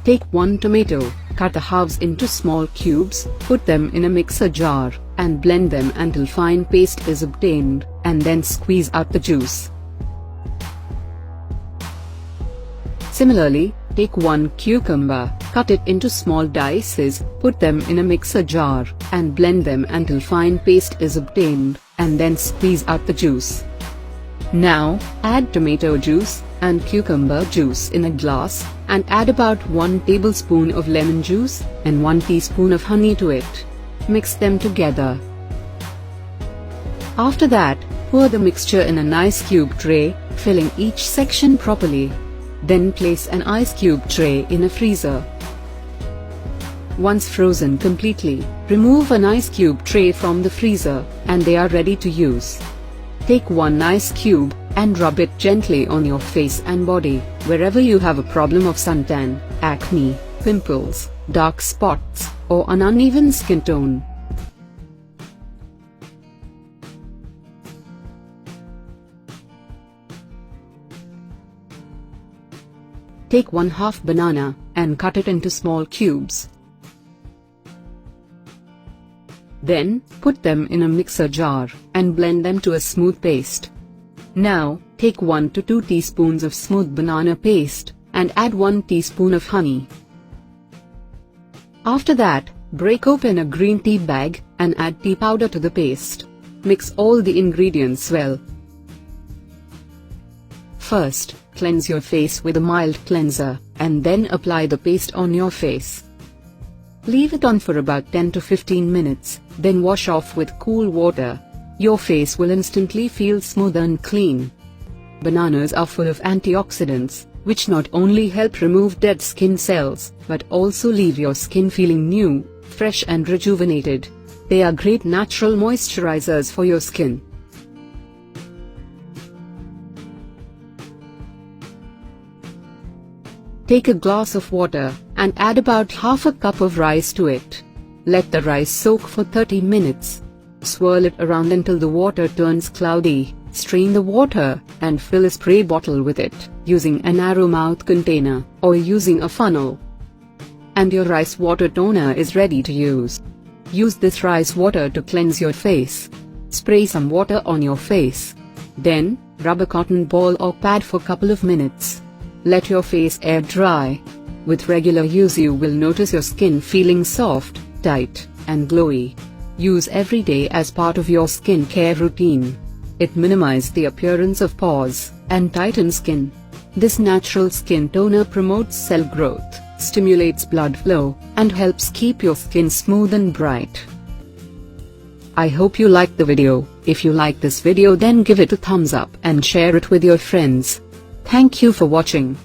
Take 1 tomato, cut the halves into small cubes, put them in a mixer jar, and blend them until fine paste is obtained, and then squeeze out the juice. Similarly, take 1 cucumber, cut it into small dices, put them in a mixer jar, and blend them until fine paste is obtained, and then squeeze out the juice. Now, add tomato juice and cucumber juice in a glass, and add about 1 tablespoon of lemon juice, and 1 teaspoon of honey to it. Mix them together. After that, pour the mixture in an ice cube tray, filling each section properly. Then place an ice cube tray in a freezer. Once frozen completely, remove an ice cube tray from the freezer, and they are ready to use. Take 1 ice cube, and rub it gently on your face and body, wherever you have a problem of suntan, acne, pimples, dark spots, or an uneven skin tone. Take 1/2 banana, and cut it into small cubes. Then, put them in a mixer jar, and blend them to a smooth paste. Now, take 1 to 2 teaspoons of smooth banana paste, and add 1 teaspoon of honey. After that, break open a green tea bag, and add tea powder to the paste. Mix all the ingredients well. First, cleanse your face with a mild cleanser, and then apply the paste on your face. Leave it on for about 10 to 15 minutes, then wash off with cool water. Your face will instantly feel smooth and clean. Bananas are full of antioxidants, which not only help remove dead skin cells, but also leave your skin feeling new, fresh and rejuvenated. They are great natural moisturizers for your skin. Take a glass of water, and add about half a cup of rice to it. Let the rice soak for 30 minutes. Swirl it around until the water turns cloudy, strain the water, and fill a spray bottle with it, using a narrow mouth container, or using a funnel. And your rice water toner is ready to use. Use this rice water to cleanse your face. Spray some water on your face. Then, rub a cotton ball or pad for a couple of minutes. Let your face air dry. With regular use you will notice your skin feeling soft, tight, and glowy. Use every day as part of your skin care routine. It minimizes the appearance of pores, and tightens skin. This natural skin toner promotes cell growth, stimulates blood flow, and helps keep your skin smooth and bright. I hope you liked the video. If you like this video then give it a thumbs up and share it with your friends. Thank you for watching.